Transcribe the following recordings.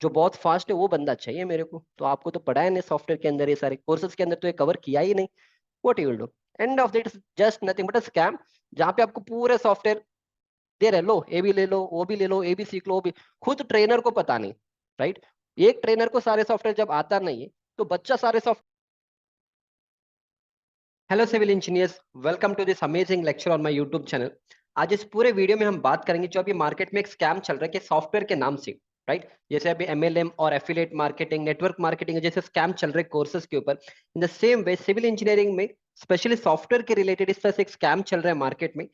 जो बहुत फास्ट है वो बंदा चाहिए मेरे को। तो आपको तो पढ़ा है नहीं सॉफ्टवेयर के अंदर, ये सारे कोर्सेज के अंदर तो ये कवर किया ही नहीं। What you will do? End of the it's just nothing but a scam, जहां पे आपको पूरे सॉफ्टवेयर दे रहे, लो ये भी ले लो, वो भी ले लो, ये भी सीख लो, वो भी। खुद ट्रेनर को पता नहीं, राइट? एक ट्रेनर को सारे सॉफ्टवेयर जब आता नहीं है, तो बच्चा सारे soft. Hello civil engineers, welcome to this amazing lecture on my YouTube channel. आज इस पूरे वीडियो में हम बात करेंगे जो अभी मार्केट में एक स्कैम चल रहा है कि सॉफ्टवेयर के नाम से, राइट? जैसे अभी एमएलएम और एफिलिएट मार्केटिंग, नेटवर्क मार्केटिंग जैसे स्कैम चल रहे कोर्सेज के ऊपर, in the same way civil engineering में स्पेशली सॉफ्टवेयर के रिलेटेड इस तरह से एक स्कैम चल रहा है मार्केट में,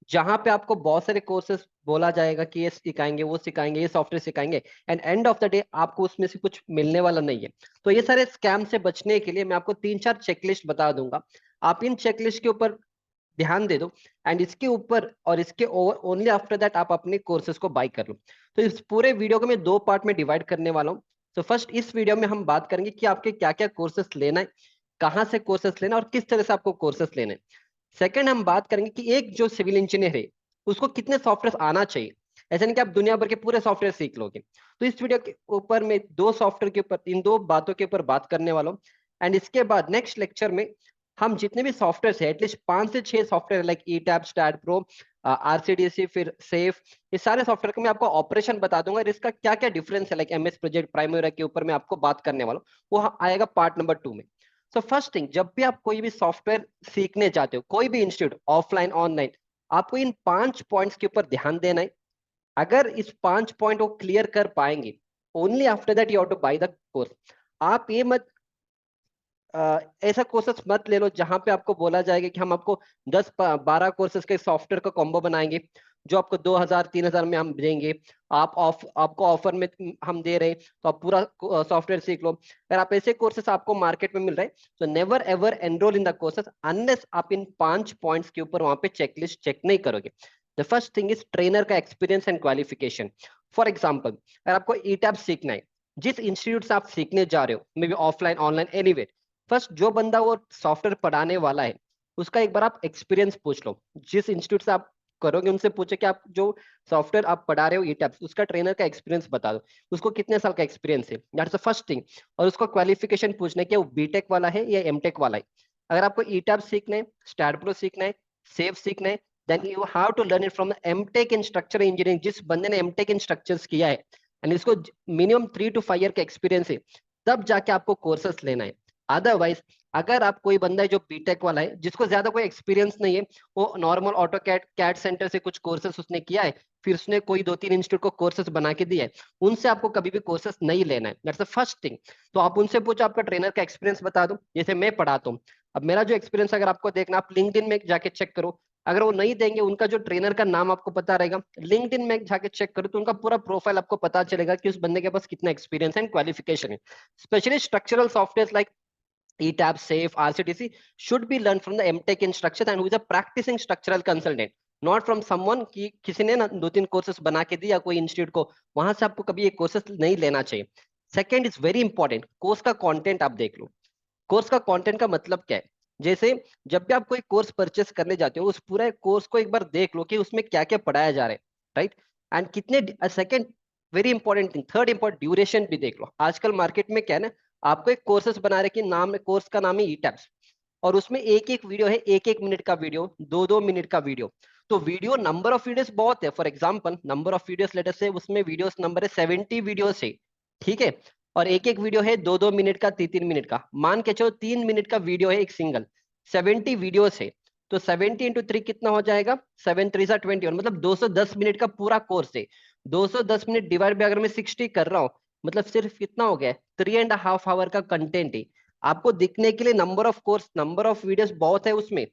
जहां पे आपको बहुत सारे कोर्सेज बोला जाएगा कि ये सिखाएंगे, वो सिखाएंगे, ये सॉफ्टवेयर सिखाएंगे, and end of the day आपको उसमें से कुछ मिलने वाला नहीं है। तो ये सारे स्कैम से बचने के लिए मैं आपको 3-4 चेकलिस्ट बता दूंगा। आप इन चेकलिस्ट के ऊपर ध्यान दे दो, एंड इसके ऊपर और इसके ओवर ओनली आफ्टर दैट आप अपने कोर्सेज को बाय कर लो। तो इस पूरे वीडियो को मैं 2 पार्ट में डिवाइड करने वाला हूँ। तो फर्स्ट इस वीडियो में हम बात करेंगे कि आपके क्या क्या कोर्सेज लेना है, कहाँ से कोर्सेज लेना और किस तरह से आपको कोर्सेज लेने हैं। सेकंड हम बात करेंगे कि एक जो सिविल इंजीनियर है उसको कितने सॉफ्टवेयर आना चाहिए। ऐसा नहीं कि आप दुनिया भर के पूरे सॉफ्टवेयर सीख लोगे। तो इस वीडियो के ऊपर मैं 2 सॉफ्टवेयर के ऊपर, इन 2 बातों के ऊपर बात करने वाला हूँ। एंड इसके बाद नेक्स्ट लेक्चर में हम जितने भी सॉफ्टवेयर है, एटलीस्ट 5 से 6 सॉफ्टवेयर लाइक ई टैब, स्टैट प्रो, आरसीडीसी, फिर सेफ, ये सारे सॉफ्टवेयर का मैं आपको ऑपरेशन बता दूंगा और इसका क्या क्या डिफरेंस है, लाइक एमएस प्रोजेक्ट, प्राइमरी के ऊपर मैं आपको बात करने वाला हूँ। वो आएगा पार्ट नंबर 2 में। सो फर्स्ट थिंग, जब भी आप कोई भी सॉफ्टवेयर सीखने जाते हो, कोई भी इंस्टीट्यूट, ऑफलाइन ऑनलाइन, आपको इन 5 पॉइंट्स के ऊपर ध्यान देना है। अगर इस 5 पॉइंट को क्लियर कर पाएंगे, only after that you have to buy the course. आप ये मत ऐसा कोर्सेस मत ले लो जहां पे आपको बोला जाएगा कि हम आपको 10-12 कोर्सेज के सॉफ्टवेयर का कॉम्बो बनाएंगे जो आपको 2000-3000 में हम देंगे। आपको ऑफर में हम दे रहे हैं तो आप पूरा सॉफ्टवेयर सीख लो। अगर आप ऐसे कोर्सेस आपको मार्केट में मिल रहे हैं, तो never ever enrol in the courses unless आप इन 5 पॉइंट्स के ऊपर वहां पे चेकलिस्ट चेक नहीं करोगे। The first thing is trainer का experience and qualification. For example, अगर आपको ई टैब सीखना है, जिस इंस्टीट्यूट से आप सीखने जा रहे हो, may be offline online anyway, first जो बंदा वो सॉफ्टवेयर पढ़ाने वाला है उसका एक बार आप एक्सपीरियंस पूछ लो। जिस इंस्टीट्यूट से आप करोगे उनसे पूछे कि आप जो सॉफ्टवेयर आप पढ़ा रहे हो ई टैब्स, उसका ट्रेनर का एक्सपीरियंस बता दो, उसको कितने साल का एक्सपीरियंस है, दैट्स द फर्स्ट थिंग। और उसको क्वालिफिकेशन पूछना है कि वो बीटेक वाला है या एमटेक वाला है। अगर आपको ई टैब सीखना है, स्टैट प्रो सीखना है, सेफ सीखना है, then you have to learn it from the MTech in structure engineering, जिस बंदे ने एमटेक इन स्ट्रक्चर्स किया है एंड इसको मिनिमम 3 to 5 ईयर का एक्सपीरियंस है, तब जाके आपको कोर्सेस लेना है। अदरवाइज अगर आप कोई बंदा है जो बीटेक वाला है, जिसको ज्यादा कोई एक्सपीरियंस नहीं है, वो normal AutoCAD CAD center से कुछ कोर्सेस उसने किया है, फिर उसने कोई 2-3 इंस्टीट्यूट को कोर्सेस बना के दिया है, उनसे आपको कभी भी कोर्सेस नहीं लेना है। That's the first thing. तो आप उनसे पूछो, आपका ट्रेनर का एक्सपीरियंस बता दो, जैसे मैं पढ़ाता हूँ। अब मेरा जो एक्सपीरियंस अगर आपको देखना, आप लिंक्डइन में जाके चेक करो। अगर वो नहीं देंगे, उनका जो ट्रेनर का नाम आपको पता रहेगा, लिंक्डइन में जाके चेक करो तो उनका पूरा प्रोफाइल आपको पता चलेगा कि उस बंदे के पास कितना एक्सपीरियंस एंड क्वालिफिकेशन है। Specially structural software like ETAP, SAFE, RCTC should be learned from the MTech instructor and who is a practicing structural consultant, not from someone कि किसी ने ना 2-3 कोर्सेस बना के दिया कोई इंस्टीट्यूट को, वहां से आपको कभी ये कोर्सेस नहीं लेना चाहिए। Second is very important, course का कंटेंट आप देख लो। कोर्स का कंटेंट का मतलब क्या है? जैसे जब भी आप कोई कोर्स परचेस करने जाते हो, उस पूरे कोर्स को एक बार देख लो कि उसमें क्या क्या पढ़ाया जा रहा है, राइट? एंड कितने, second very important thing, third important, duration भी देख लो। आजकल मार्केट में क्या है ना, आपको एक कोर्सेस बना रहे कि नाम, कोर्स का नाम है ई टैब्स, और उसमें एक एक वीडियो है, 1-1 मिनट का वीडियो, 2-2 मिनट का वीडियो। तो वीडियो नंबर ऑफ वीडियोस बहुत है। For example number of videos later से उसमें वीडियोस नंबर है 70 वीडियोस है, ठीक है? और एक एक वीडियो है 2-2 मिनट का, 3-3 मिनट का, मान के चलो 3 मिनट का वीडियो है एक सिंगल, 70 वीडियोस है। तो 70 × 3 कितना हो जाएगा? 7×3 = 21, मतलब 210 मिनट का पूरा कोर्स है। 210 मिनट डिवाइड बाय अगर मैं 60 कर रहा हूँ, मतलब सिर्फ कितना हो गया? 3.5 आवर का कंटेंट है। आपको दिखने के लिए number of course, number of videos बहुत है उसमें,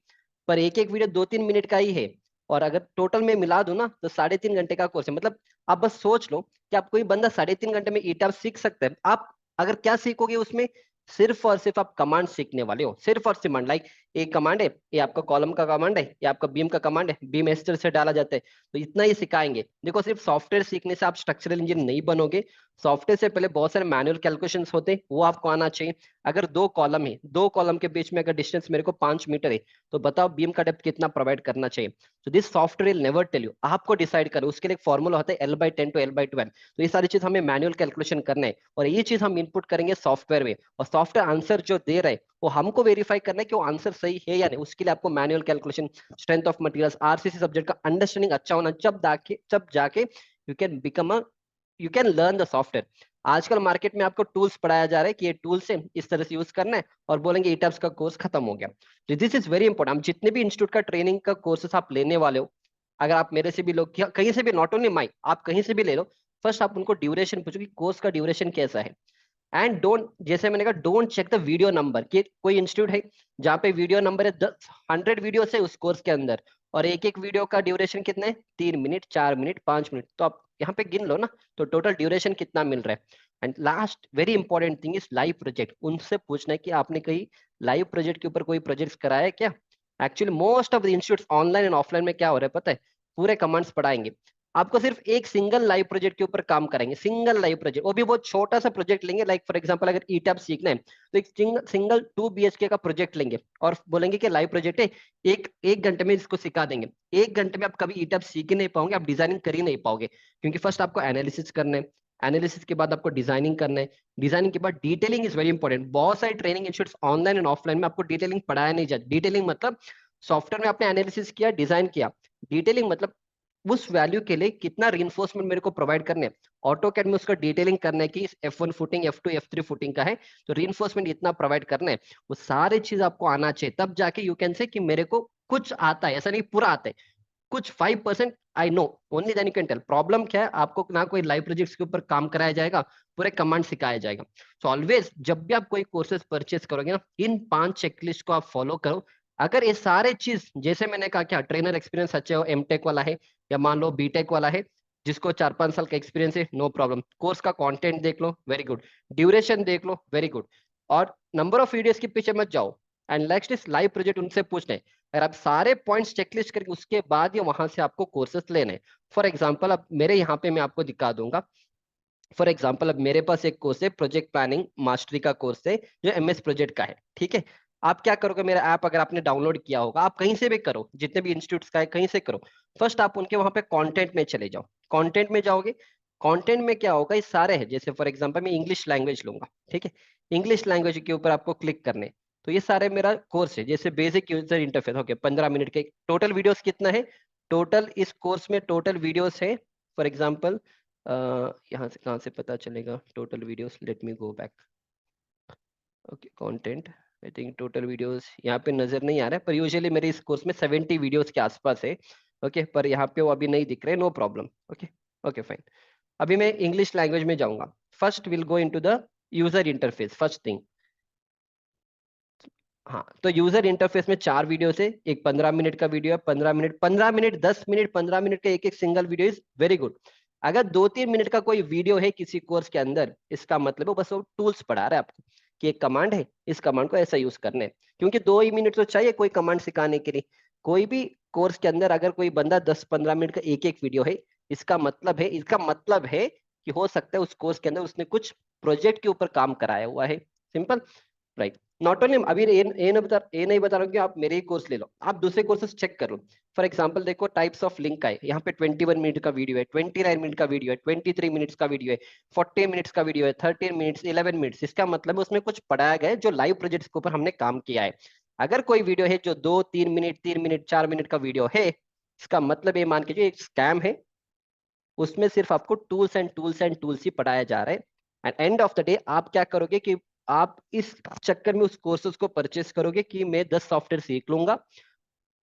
पर एक एक वीडियो 2-3 मिनट का ही है। और अगर टोटल में मिला दूं ना, तो 3.5 घंटे का कोर्स है। मतलब आप बस सोच लो कि आप, कोई बंदा 3.5 घंटे में ईटाप सीख सकता है। आप अगर क्या सीखोगे उसमें? सिर्फ और सिर्फ आप कमांड सीखने वाले हो, सिर्फ और सिर्फ लाइक एक कमांड है, ये आपका कॉलम का कमांड है, ये आपका बीम का कमांड है, बीम इस तरह से डाला जाता है। तो इतना ही सिखाएंगे। देखो सिर्फ सॉफ्टवेयर सीखने से आप स्ट्रक्चरल इंजीनियर नहीं बनोगे। सॉफ्टवेयर से पहले बहुत सारे मैनुअल कैलकुलेशंस होते हैं, वो आपको आना चाहिए। अगर दो कॉलम है, दो कॉलम के बीच में अगर डिस्टेंस मेरे को 5 मीटर है, तो बताओ बीम का डेप्थ कितना प्रोवाइड करना चाहिए। तो this software will never tell you, आपको डिसाइड करो। उसके लिए एक फॉर्मूला होता है L/10 to L/12। तो ये सारी चीज हमें मैनुअल कैलकुलेशन करना है, और ये चीज हम इनपुट करेंगे सॉफ्टवेयर में, और सॉफ्टवेयर आंसर जो दे रहे हैं वो हमको वेरीफाई करना है कि वो आंसर सही है या नहीं। उसके लिए आपको manual calculation, strength of materials, RCC subject का अंडरस्टैंडिंग अच्छा होना, जब जाके you can learn the software. आजकल मार्केट में आपको टूल्स पढ़ाया जा रहा है कि ये टूल्स है, इस तरह से यूज करना है, और बोलेंगे ईटअप्स का कोर्स खत्म हो गया। तो दिस इज वेरी इंपॉर्टेंट। हम जितने भी इंस्टीट्यूट का ट्रेनिंग का कोर्सेस आप लेने वाले हो, अगर आप मेरे से भी लोग कहीं से भी, नॉट ओनली माई, आप कहीं से भी ले लो, फर्स्ट आप उनको ड्यूरेशन पूछो कि कोर्स का ड्यूरेशन कैसा है। एंड डोंट, जैसे मैंने कहा, don't check the video number, कि कोई इंस्टीट्यूट है जहाँ पे वीडियो नंबर है 100 वीडियो है उस कोर्स के अंदर, और एक एक वीडियो का ड्यूरेशन कितना है, 3 मिनट, 4 मिनट, 5 मिनट, तो आप यहाँ पे गिन लो ना, तो टोटल ड्यूरेशन कितना मिल रहा है। And last very important thing is live project. उनसे पूछना है कि आपने कहीं लाइव प्रोजेक्ट के ऊपर कोई प्रोजेक्ट्स कराया है क्या। Actually most of the institute online and offline में क्या हो रहा है पता है, पूरे कमांड्स पढ़ाएंगे, आपको सिर्फ एक सिंगल लाइव प्रोजेक्ट के ऊपर काम कराएंगे, सिंगल लाइव प्रोजेक्ट, वो भी बहुत छोटा सा प्रोजेक्ट लेंगे। लाइक फॉर एग्जांपल अगर ईटैप सीखना है, तो एक सिंगल 2 BHK का प्रोजेक्ट लेंगे, और बोलेंगे कि लाइव प्रोजेक्ट है, एक एक घंटे में इसको सिखा देंगे। एक घंटे में आप कभी ईटैप सीख ही नहीं पाओगे, आप डिजाइनिंग कर ही नहीं पाओगे, क्योंकि फर्स्ट आपको एनालिसिस करना है, एनालिसिस के बाद आपको डिजाइनिंग करना है, डिजाइनिंग के बाद डिटेलिंग इज वेरी इंपॉर्टेंट। बहुत सारे training institute online and offline में आपको डिटेलिंग पढ़ाया नहीं जाता। डिटेलिंग मतलब सॉफ्टवेयर में आपने एनालिसिस किया, डिजाइन किया। डिटेलिंग मतलब उस वैल्यू के लिए कितना रीइंफोर्समेंट मेरे को प्रोवाइड करने हैं। ऑटो कैड में उसका डिटेलिंग करना है कि F1 footing, F2, F3 footing का है, तो रीइंफोर्समेंट इतना प्रोवाइड करना है। वो सारी चीज आपको आना चाहिए, तब जाके यू कैन से कि मेरे को कुछ आता है, ऐसा नहीं पूरा आता है, कुछ 5% I know, only then you can tell. Problem क्या है, आपको ना कोई लाइव प्रोजेक्ट्स के ऊपर काम कराया जाएगा, पूरे कमांड सिखाया जाएगा। सो ऑलवेज जब भी आप कोई कोर्सेज परचेस करोगे ना, इन 5 चेकलिस्ट को आप फॉलो करो। अगर ये सारे चीज, जैसे मैंने कहा, क्या ट्रेनर एक्सपीरियंस अच्छे हो, एमटेक वाला है, या मान लो बीटेक वाला है, जिसको 4-5 साल का एक्सपीरियंस है, नो प्रॉब्लम। कोर्स का कंटेंट देख लो, वेरी गुड। ड्यूरेशन देख लो, वेरी गुड। और नंबर ऑफ वीडियोस के पीछे मत जाओ। And next is live project, उनसे पूछना है। अगर आप सारे पॉइंट्स चेकलिस्ट करके उसके बाद ही वहां से आपको कोर्सेस लेने हैं। फॉर एग्जाम्पल, अब मेरे यहाँ पे मैं आपको दिखा दूंगा। फॉर एग्जाम्पल, अब मेरे पास एक कोर्स है, प्रोजेक्ट प्लानिंग मास्टरी का कोर्स है, जो MS प्रोजेक्ट का है, ठीक है। आप क्या करोगे, मेरा ऐप अगर आपने डाउनलोड किया होगा, आप कहीं से भी करो, जितने भी इंस्टीट्यूट्स का है कहीं से करो। फर्स्ट आप उनके वहां पे कंटेंट में चले जाओ। कंटेंट में जाओगे, कंटेंट में क्या होगा, ये सारे हैं, जैसे फॉर एग्जांपल मैं इंग्लिश लैंग्वेज लूंगा, ठीक है। इंग्लिश लैंग्वेज के ऊपर आपको क्लिक करने, तो ये सारे मेरा कोर्स है, जैसे basic user interface, okay, 15 minute के। टोटल वीडियोस कितना है, टोटल इस कोर्स में टोटल वीडियोस है, फॉर एग्जाम्पल यहाँ से कहाँ से पता चलेगा total videos, let me go back. Okay, content, I think total videos यहाँ पे नजर नहीं आ रहा है, पर यूजुअली मेरे इस कोर्स में 70 वीडियोस के आसपास है। ओके, पर यहाँ पे वो अभी नहीं दिख रहे, no problem. Okay, okay fine. अभी मैं इंग्लिश लैंग्वेज में जाऊंगा। First will go into the user interface, first thing. हाँ, तो यूजर इंटरफेस में 4 वीडियो है, एक 15 मिनट का वीडियो है, 15 मिनट, 15 मिनट, 10 मिनट, 15 मिनट का एक एक single video is very good. अगर 2-3 मिनट का कोई वीडियो है किसी कोर्स के अंदर, इसका मतलब है बस वो टूल्स पढ़ा रहा है आपको, कि एक कमांड है, इस कमांड को ऐसा यूज करना है। क्योंकि 2 ही मिनट तो चाहिए कोई कमांड सिखाने के लिए। कोई भी कोर्स के अंदर अगर कोई बंदा 10-15 मिनट का एक एक वीडियो है, इसका मतलब है कि हो सकता है उस कोर्स के अंदर उसने कुछ प्रोजेक्ट के ऊपर काम कराया हुआ है। Simple, right. नॉट ओनली, अभी ये नहीं बता रहा हूँ कि आप मेरे ही कोर्स ले लो, आप दूसरे कोर्सेस चेक कर लो। फॉर एग्जांपल देखो, टाइप्स ऑफ लिंक का है, यहाँ पे 21 मिनट का वीडियो है, 29 मिनट का वीडियो है, 23 मिनट्स का वीडियो है, 40 मिनट्स का वीडियो है, 13 मिनट्स, 11 मिनट्स। इसका मतलब है उसमें कुछ पढ़ाया गया है जो लाइव प्रोजेक्ट्स के ऊपर हमने काम किया है। अगर कोई वीडियो है जो 2-3 मिनट, 3 मिनट, 4 मिनट का वीडियो है, इसका मतलब ये मान के जो एक स्कैम है, उसमें सिर्फ आपको tools and tools and tools ही पढ़ाया जा रहा है। And end of the day आप क्या करोगे कि आप इस चक्कर में उस कोर्सेज को परचेस करोगे कि मैं 10 सॉफ्टवेयर सीख लूंगा,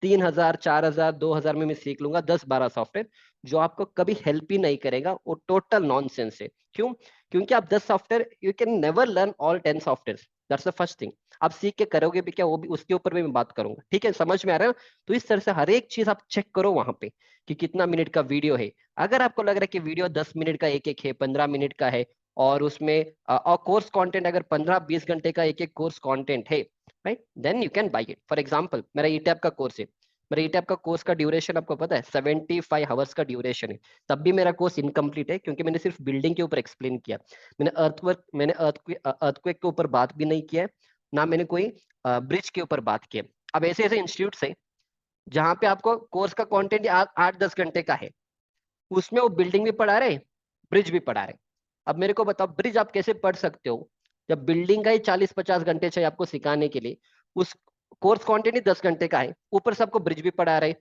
3,000, 4,000, 2,000 में मैं सीख लूंगा 10-12 सॉफ्टवेयर, जो आपको कभी हेल्प ही नहीं करेगा। वो टोटल नॉनसेंस है। क्यों? क्योंकि आप 10 software, you can never learn all 10 software, that's the first thing. आप सीख के करोगे भी क्या, वो भी उसके ऊपर भी मैं बात करूंगा, ठीक है, समझ में आ रहा है ना? तो इस तरह से हर एक चीज आप चेक करो वहां पे कि कितना मिनट का वीडियो है। अगर आपको लग रहा है कि वीडियो 10 मिनट का एक एक है, 15 मिनट का है, और उसमें और कोर्स कंटेंट अगर 15-20 घंटे का एक एक कोर्स कंटेंट है, right, then you can buy it. For example मेरा ईटैप का कोर्स है, मेरा ईटैप का कोर्स का ड्यूरेशन आपको पता है 75 आवर्स का ड्यूरेशन है, तब भी मेरा कोर्स इनकम्प्लीट है क्योंकि मैंने सिर्फ बिल्डिंग के ऊपर एक्सप्लेन किया। मैंने अर्थक्वेक के ऊपर बात भी नहीं किया है, ना मैंने कोई ब्रिज के ऊपर बात की है। अब ऐसे ऐसे इंस्टीट्यूट है जहाँ पे आपको कोर्स का कंटेंट 8-10 घंटे का है, उसमें वो बिल्डिंग भी पढ़ा रहे, ब्रिज भी पढ़ा रहे। अब मेरे को बताओ ब्रिज आप कैसे पढ़ सकते हो जब बिल्डिंग का ही 40-50 घंटे चाहिए आपको सिखाने के लिए, उस कोर्स कंटेंट ही 10 घंटे का है, ऊपर से आपको ब्रिज भी पढ़ा रहे,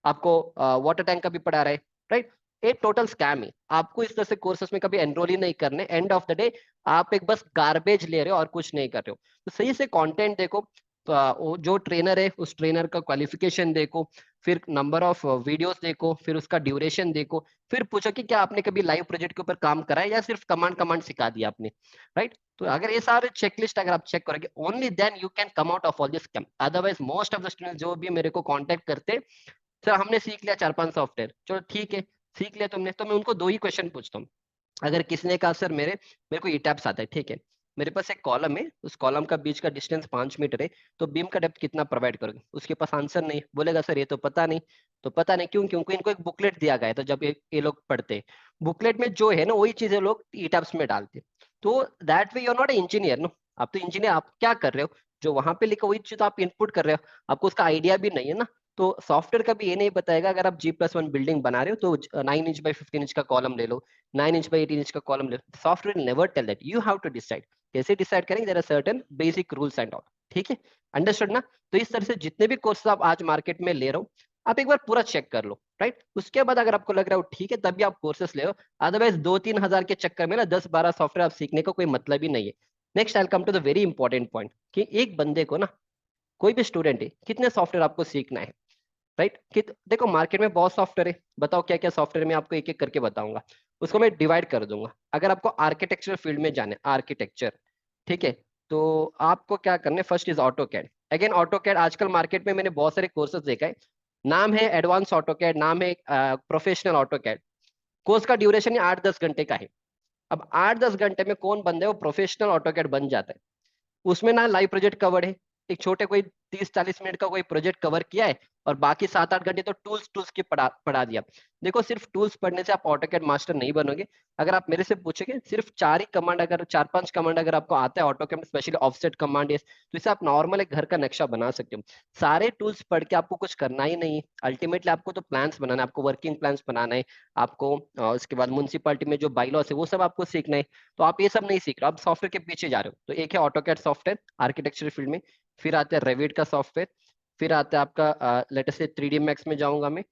आपको वाटर टैंक का भी पढ़ा रहे, राइट। एक टोटल स्कैम है। आपको इस तरह से कोर्सेस में कभी एनरोल ही नहीं करने, एंड ऑफ द डे आप एक बस गार्बेज ले रहे हो और कुछ नहीं कर रहे हो। तो सही से कंटेंट देखो, तो वो जो ट्रेनर है उस ट्रेनर का क्वालिफिकेशन देखो, फिर नंबर ऑफ वीडियोस देखो, फिर उसका ड्यूरेशन देखो, फिर पूछो कि क्या आपने कभी लाइव प्रोजेक्ट के ऊपर काम करा है या सिर्फ कमांड कमांड सिखा दिया आपने, राइट। तो अगर ये सारे चेकलिस्ट अगर आप चेक करोगे, only then you can come out of all this scam. Otherwise most of the student जो भी मेरे को कांटेक्ट करते, सर हमने सीख लिया 4-5 सॉफ्टवेयर, चलो ठीक है सीख लिया तुमने, तो मैं उनको दो ही क्वेश्चन पूछता हूँ। अगर किसी ने कहा सर मेरे मेरे को ईटैप्स आता है, ठीक है, मेरे पास एक कॉलम है, उस कॉलम का बीच का डिस्टेंस 5 मीटर है, तो बीम का डेप्थ कितना प्रोवाइड करोगे? उसके पास आंसर नहीं, बोलेगा सर ये तो पता नहीं। तो पता नहीं क्यों? क्योंकि इनको एक बुकलेट दिया गया है, तो जब ये लोग पढ़ते हैं बुकलेट में जो है ना वही चीजें लोग ईटैप्स में डालते हैं। तो that way you are not a engineer no. आप तो इंजीनियर, आप क्या कर रहे हो? जो वहां पे लिखा वही चीज आप इनपुट कर रहे हो, आपको उसका आइडिया भी नहीं है ना। तो सॉफ्टवेयर का भी ये नहीं बताएगा अगर आप G+1 बिल्डिंग बना रहे हो तो 9 इंच बाई 15 इंच का कॉलम ले लो, 9 इंच बाई 18 इंच का कॉलम ले लो। Software never tell that, you have to decide. कैसे डिसाइड करेंगे? There are certain basic rules and all, ठीक है, अंडरस्टूड ना। तो इस तरह से जितने भी कोर्सेज आप आज मार्केट में ले रहे हो, आप एक बार पूरा चेक कर लो, राइट। उसके बाद अगर आपको लग रहा है ठीक है तभी आप कोर्सेस ले लो, अदरवाइज 2-3 हजार के चक्कर में ना 10-12 सॉफ्टवेयर आप सीखने का कोई मतलब ही नहीं है। Next I come to the very important point कि एक बंदे को ना, कोई भी स्टूडेंट है, कितने सॉफ्टवेयर आपको सीखना है, राइट। कि देखो मार्केट में बहुत सॉफ्टवेयर है, बताओ क्या क्या सॉफ्टवेयर में आपको एक एक करके बताऊंगा, उसको मैं डिवाइड कर दूंगा। अगर आपको आर्किटेक्चर फील्ड में जाना है, आर्किटेक्चर, ठीक है, तो आपको क्या करना है? First is AutoCAD. Again AutoCAD आजकल मार्केट में मैंने बहुत सारे कोर्सेज देखा है, नाम है एडवांस ऑटो कैड, नाम है प्रोफेशनल ऑटो कैड, कोर्स का ड्यूरेशन ही 8-10 घंटे का है। अब 8-10 घंटे में कौन बंदा है वो प्रोफेशनल ऑटो कैड बन जाता है? उसमें ना लाइव प्रोजेक्ट कवर्ड है, एक छोटे कोई 30-40 मिनट का कोई प्रोजेक्ट कवर किया है, और बाकी 7-8 घंटे तो टूल्स टूल्स की पढ़ा दिया। देखो सिर्फ टूल्स पढ़ने से आप ऑटोकैड मास्टर नहीं बनोगे। अगर आप मेरे से पूछेंगे सिर्फ 4 ही कमांड, अगर 4-5 कमांड अगर आपको आता है ऑटोकैड, स्पेशली ऑफसेट कमांड, तो इसे आप नॉर्मल एक घर का नक्शा बना सकते हो। सारे टूल्स पढ़ के आपको कुछ करना ही नहीं है, अल्टीमेटली आपको तो प्लान्स बनाना है, आपको वर्किंग प्लान्स बनाना है, आपको उसके बाद म्युनिसिपैलिटी में जो बाईलॉस है वो सब आपको सीखना है। तो आप ये सब नहीं सीख रहे हो, आप सॉफ्टवेयर के पीछे जा रहे हो। तो एक है ऑटोकैड सॉफ्टवेयर आर्किटेक्चर फील्ड में, फिर आता है रेविट का सॉफ्टवेयर, फिर आता है आपका लेटेस्ट से 3D मैक्स में जाऊंगा मैं।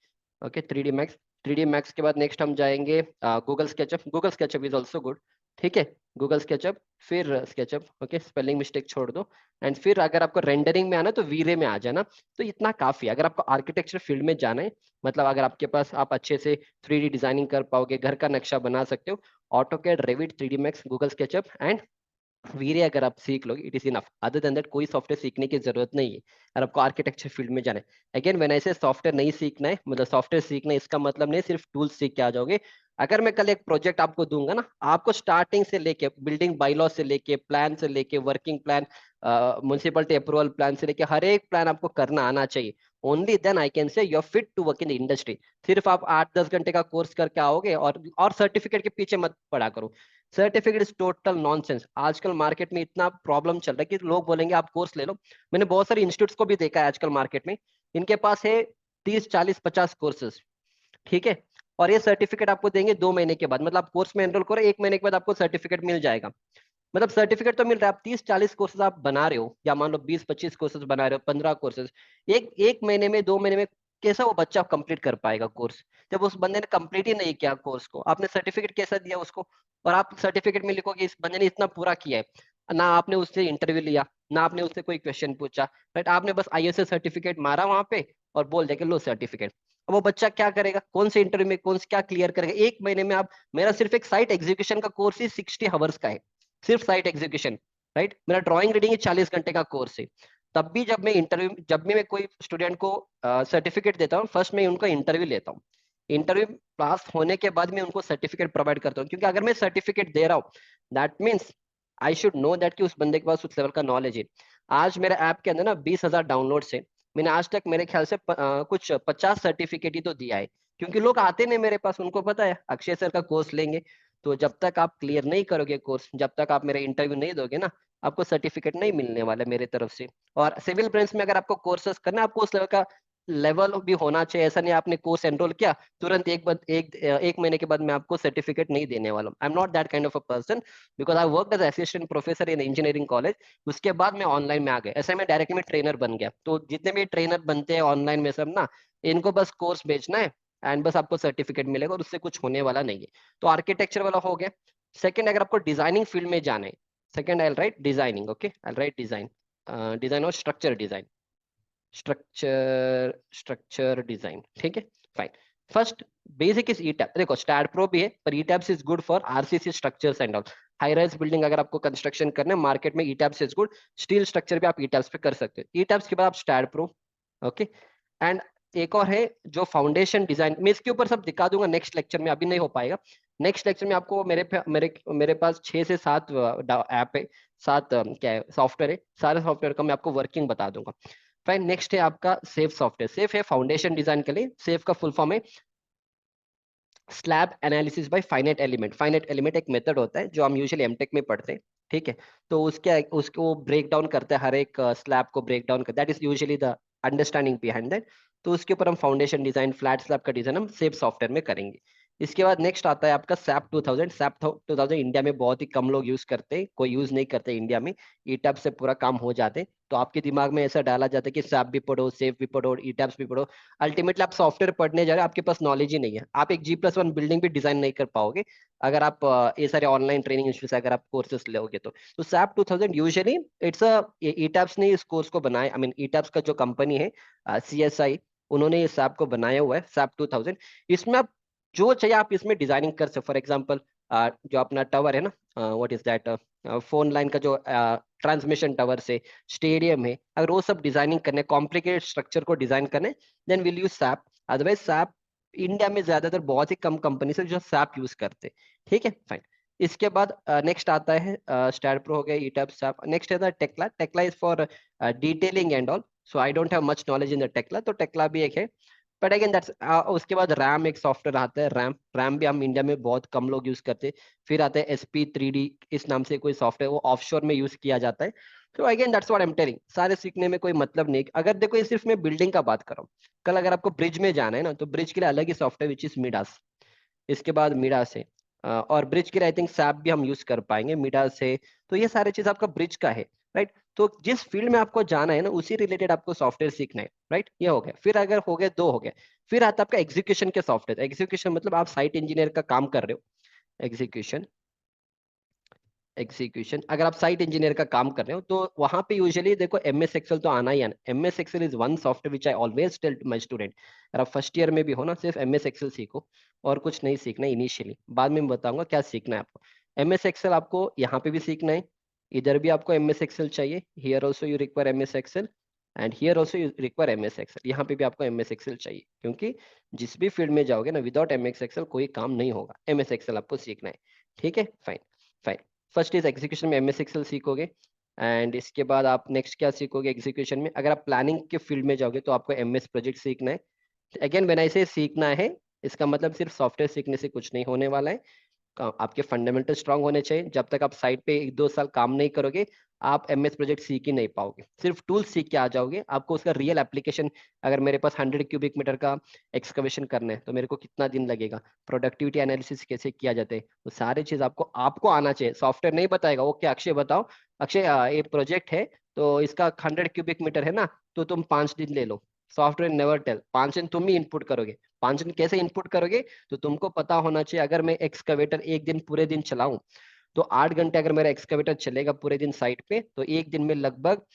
Okay 3D max, 3D max के बाद नेक्स्ट हम जाएंगे Google SketchUp, Google SketchUp is also good, ठीक है, गूगल स्केचअप, फिर स्केचअप, ओके स्पेलिंग मिस्टेक छोड़ दो। एंड फिर अगर आपको रेंडरिंग में आना है तो वीरे में आ जाना। तो इतना काफी है अगर आपको आर्किटेक्चर फील्ड में जाना है, मतलब अगर आपके पास आप अच्छे से 3D डिजाइनिंग कर पाओगे, घर का नक्शा बना सकते हो, AutoCAD, Revit, 3D Max, Google SketchUp and VRay अगर आप सीख लोगे it is enough. Other than that कोई सॉफ्टवेयर सीखने की जरूरत नहीं है अगर आपको आर्किटेक्चर फील्ड में जाना है। अगेन व्हेन आई से सॉफ्टवेयर नहीं सीखना है, मतलब सॉफ्टवेयर सीखना है इसका मतलब नहीं सिर्फ टूल्स सीख के आ जाओगे। अगर मैं कल एक प्रोजेक्ट आपको दूंगा ना, आपको स्टार्टिंग से लेके बिल्डिंग बाइलॉ से लेके प्लान से लेके working plan, municipality approval plan से लेके हर एक प्लान आपको करना आना चाहिए। Only then I can say you are fit to work in the industry. सिर्फ आप 8-10 घंटे का कोर्स करके आओगे और सर्टिफिकेट के पीछे मत पड़ा करो। Certificate is total nonsense. आजकल मार्केट में इतना प्रॉब्लम चल रहा है कि लोग बोलेंगे आप कोर्स ले लो। मैंने बहुत सारे इंस्टीट्यूट्स को भी देखा है आजकल मार्केट में, इनके पास है 30-40-50 कोर्सेज, ठीक है, और ये सर्टिफिकेट आपको देंगे 2 महीने के बाद। मतलब आप कोर्स में एनरोल करो, 1 महीने के बाद आपको सर्टिफिकेट मिल जाएगा। मतलब सर्टिफिकेट तो मिल रहा है, आप 30-40 कोर्सेज आप बना रहे हो, या मान लो 20-25 कोर्सेज बना रहे हो, 15 कोर्सेज, एक एक महीने में 2 महीने में कैसा वो बच्चा कंप्लीट कर पाएगा कोर्स? जब उस बंदे ने कंप्लीट ही नहीं किया कोर्स को, आपने सर्टिफिकेट कैसा दिया उसको? और आप सर्टिफिकेट में लिखोगे इस बंदे ने इतना पूरा किया है, ना आपने उससे इंटरव्यू लिया, ना आपने उससे कोई क्वेश्चन पूछा, राइट, आपने बस ISS सर्टिफिकेट मारा वहां पे और बोल दिया कि लो सर्टिफिकेट। अब वो बच्चा क्या करेगा? कौन से इंटरव्यू में कौन से क्या क्लियर करेगा 1 महीने में? आप, मेरा सिर्फ एक साइट एग्जीक्यूशन का कोर्स ही 60 आवर्स का है, सिर्फ साइट एग्जीक्यूशन, राइट। मेरा ड्राइंग रीडिंग 40 घंटे का कोर्स है। तब भी जब भी मैं कोई स्टूडेंट को सर्टिफिकेट देता हूँ, फर्स्ट मैं उनका इंटरव्यू लेता हूँ। इंटरव्यू पास होने के बाद मैं उनको सर्टिफिकेट प्रोवाइड करता हूँ, क्योंकि अगर मैं सर्टिफिकेट दे रहा हूँ that means I should know that कि उस बंदे के पास उस लेवल का नॉलेज है। आज मेरे ऐप के अंदर ना 20,000 डाउनलोड है। मैंने आज तक मेरे ख्याल से कुछ 50 सर्टिफिकेट ही तो दिया है, क्योंकि लोग आते नहीं मेरे पास, उनको पता है अक्षय सर का कोर्स लेंगे। तो जब तक आप क्लियर नहीं करोगे कोर्स, जब तक आप मेरे इंटरव्यू नहीं दोगे ना, आपको सर्टिफिकेट नहीं मिलने वाला मेरे तरफ से। और सिविल ब्रांच में अगर आपको कोर्सेज करना है, आपको उस लेवल का लेवल भी होना चाहिए। ऐसा नहीं आपने कोर्स एनरोल किया, तुरंत एक महीने के बाद मैं आपको सर्टिफिकेट नहीं देने वाला हूँ। I am not that kind of a person, because I work as assistant professor in engineering college. उसके बाद मैं ऑनलाइन में आ गया, ऐसे में डायरेक्टली मैं ट्रेनर बन गया। तो जितने भी ट्रेनर बनते हैं ऑनलाइन में सब ना, इनको बस कोर्स बेचना है एंड बस आपको सर्टिफिकेट मिलेगा, और उससे कुछ होने वाला नहीं है। तो आर्किटेक्चर वाला हो गया। सेकंड, अगर आपको डिजाइनिंग फील्ड में जाना है, second I write designing, okay I write design, design और स्ट्रक्चर डिजाइन, स्ट्रक्चर डिजाइन, ठीक है fine. First basic is ETABS. देखो स्टैड प्रो भी है, पर ETABS is good for RCC structures and all. High rise building अगर आपको construction करना है मार्केट में, ETABS is good. Steel structure भी आप ईटैप्स पे कर सकते हो। ईटैप्स के बाद आप स्टैड प्रो, ओके। एंड एक और है जो फाउंडेशन डिजाइन, मैं इसके ऊपर सब दिखा दूंगा नेक्स्ट लेक्चर में, अभी नहीं हो पाएगा। नेक्स्ट लेक्चर में आपको मेरे पास 6 से 7 ऐप है, 7 क्या है सॉफ्टवेयर है, सारे सॉफ्टवेयर का मैं आपको वर्किंग बता दूंगा। फाइन, नेक्स्ट है आपका सेफ सॉफ्टवेयर। सेफ है फाउंडेशन डिजाइन के लिए, सेफ का फुल फॉर्म है slab analysis bye finite element. Finite element एक मेथड होता है जो हम यूजुअली एमटेक में पढ़ते हैं, ठीक है। तो उसको ब्रेक डाउन करते हैं, हर एक स्लैब को ब्रेक डाउन करते हैं, that is usually the understanding behind that. तो उसके ऊपर हम फाउंडेशन डिजाइन, फ्लैट स्लैब का डिजाइन हम सेफ सॉफ्टवेयर में करेंगे। इसके बाद नेक्स्ट आता है आपका सैप 2000। सैप 2000 इंडिया में बहुत ही कम लोग यूज करते हैं, कोई यूज नहीं करते इंडिया में। ईटैप से पूरा काम हो जाते हैं। तो आपके दिमाग में ऐसा डाला जाता है कि सैप भी पढ़ो, सेफ भी पढ़ो, ईटैप्स भी पढ़ो। अल्टीमेटली आप सॉफ्टवेयर पढ़ने जा रहे हो, आपके पास नॉलेज ही नहीं है, आप एक G+1 बिल्डिंग भी डिजाइन नहीं कर पाओगे अगर आप ये सारे ऑनलाइन ट्रेनिंग इंस्टीट्यूट से अगर आप कोर्सेस लोगे तो सैप 2000 यूजुअली इट्स ईटैप्स ने इस कोर्स को बनाया। आई मीन ईटैप्स का जो कंपनी है CSI, उन्होंने ये सैप को बनाया हुआ है, सैप 2000। इसमें आप जो चाहिए आप इसमें डिजाइनिंग कर सकते। फॉर एग्जाम्पल जो अपना टावर है ना, what is that, phone line का जो ट्रांसमिशन टावर से स्टेडियम है, अगर वो सब डिजाइनिंग करने, कॉम्प्लिकेटेड स्ट्रक्चर को डिजाइन करने, then will use SAP. Otherwise SAP India में ज्यादातर बहुत ही कम कंपनी से जो सैप यूज करते, ठीक है फाइन। इसके बाद नेक्स्ट आता है स्टैड प्रो हो गया, ईटैप, सैप। नेक्स्ट है Tekla. Tekla is for detailing and all. So I don't have much knowledge in the Tekla, तो टेक्ला भी एक है। बट अगेन दैट्स, उसके बाद रैम एक सॉफ्टवेयर आता है, रैम। रैम भी हम इंडिया में बहुत कम लोग यूज करते हैं। फिर आता है SP3D, इस नाम से कोई सॉफ्टवेयर, वो ऑफशोर में यूज किया जाता है। तो again that's what I am telling, सारे सीखने में कोई मतलब नहीं। अगर देखो ये सिर्फ मैं बिल्डिंग का बात कर रहा हूँ, कल अगर आपको ब्रिज में जाना है ना, तो ब्रिज के लिए अलग ही सॉफ्टवेयर विच इज मिडास। इसके बाद मिडास है, और ब्रिज के लिए आई थिंक सैप भी हम यूज कर पाएंगे, मिडास है। तो ये सारे चीज आपका ब्रिज का है, राइट। तो जिस फील्ड में आपको जाना है ना, उसी रिलेटेड आपको सॉफ्टवेयर सीखना है, राइट। ये हो गया। फिर अगर हो गए, 2 हो गए। फिर आता है आपका एग्जीक्यूशन के सॉफ्टवेयर। एग्जीक्यूशन मतलब आप साइट इंजीनियर का काम कर रहे हो, एग्जीक्यूशन। एग्जीक्यूशन अगर आप साइट इंजीनियर का काम कर रहे हो, तो वहां पे यूजुअली देखो MS एक्सेल तो आना ही आना। MS excel is one software which I always tell to my student, अगर आप फर्स्ट ईयर में भी हो ना, सिर्फ MS एक्सेल सीखो, और कुछ नहीं सीखना इनिशियली। बाद में मैं बताऊंगा क्या सीखना है आपको। MS एक्सेल आपको यहाँ पे भी सीखना है, इधर भी आपको MS एक्सेल चाहिए, here also you require MS excel, and here also you require MS excel. यहाँ पे भी आपको MS एक्सेल चाहिए, क्योंकि जिस भी फील्ड में जाओगे ना, विदाउट MS एक्सेल कोई काम नहीं होगा। MS एक्सेल आपको सीखना है, ठीक है fine. Fine, first is execution में MS एक्सेल सीखोगे। एंड इसके बाद आप नेक्स्ट क्या सीखोगे एग्जीक्यूशन में, अगर आप प्लानिंग के फील्ड में जाओगे तो आपको MS प्रोजेक्ट सीखना है। अगेन व्हेन आई से सीखना है, इसका मतलब सिर्फ सॉफ्टवेयर सीखने से कुछ नहीं होने वाला है। आपके फंडामेंटल स्ट्रांग होने चाहिए। जब तक आप साइट पे 1-2 साल काम नहीं करोगे, आप MS प्रोजेक्ट सीख ही नहीं पाओगे। सिर्फ टूल सीख के आ जाओगे, आपको उसका रियल एप्लीकेशन, अगर मेरे पास 100 क्यूबिक मीटर का एक्सकवेशन करना है तो मेरे को कितना दिन लगेगा, प्रोडक्टिविटी एनालिसिस कैसे किया जाता है, वो सारी चीज आपको आपको आना चाहिए। सॉफ्टवेयर नहीं बताएगा, ओके अक्षय बताओ, अक्षय ये प्रोजेक्ट है तो इसका 100 क्यूबिक मीटर है ना, तो तुम 5 दिन ले लो। सॉफ्टवेयर नेवर टेल, 5 दिन तुम ही इनपुट करोगे। 5 दिन कैसे इनपुट करोगे, तो तुमको पता होना चाहिए, अगर मैं एक्सकवेटर एक दिन पूरे दिन चलाऊं, तो 8 घंटे अगर मेरा एक्सकवेटर चलेगा पूरे दिन साइट पे, तो एक दिन में लगभग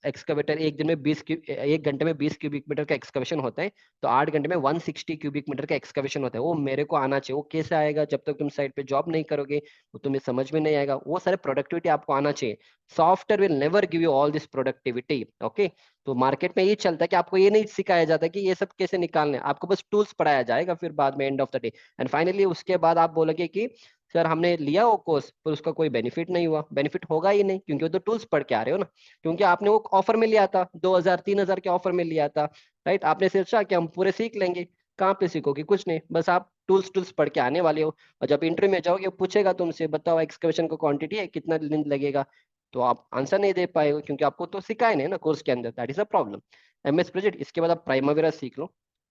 एक्सकवेटर एक दिन में 1 घंटे में 20 क्यूबिक मीटर का एक्सकवेशन होता है। तो 8 घंटे में 160 क्यूबिक मीटर का एक्सकवेशन होता है। वो मेरे को आना चाहिए। वो कैसे आएगा, जब तक तुम साइट पे जॉब नहीं करोगे वो तुम्हें समझ में नहीं आएगा। वो सारे प्रोडक्टिविटी आपको आना चाहिए। Software will never give you all this productivity, okay. तो मार्केट में ये चलता है कि आपको ये नहीं सिखाया जाता कि ये सब कैसे निकालने, आपको बस टूल्स पढ़ाया जाएगा फिर बाद में and of the day. And finally उसके बाद आप बोलोगे कि सर हमने लिया वो कोर्स पर उसका कोई बेनिफिट नहीं हुआ। बेनिफिट होगा ही नहीं, क्योंकि वो तो टूल्स पढ़ के आ रहे हो ना, क्योंकि आपने वो ऑफर में लिया था, 2,000 3,000 के ऑफर में लिया था, राइट। आपने सोचा कि हम पूरे सीख लेंगे, कहाँ पे सीखोगे, कुछ नहीं, बस आप टूल्स टूल्स पढ़ के आने वाले हो। और जब इंटरव्यू में जाओगे पूछेगा तुमसे, बताओ एक्सकवेशन को क्वांटिटी है, कितना दिन लगेगा, तो आप आंसर नहीं दे पाएगा, क्योंकि आपको तो सिखाए नहीं ना कोर्स के अंदर। That is a problem. MS project, इसके बाद आप प्राइमावेरा सीख लो,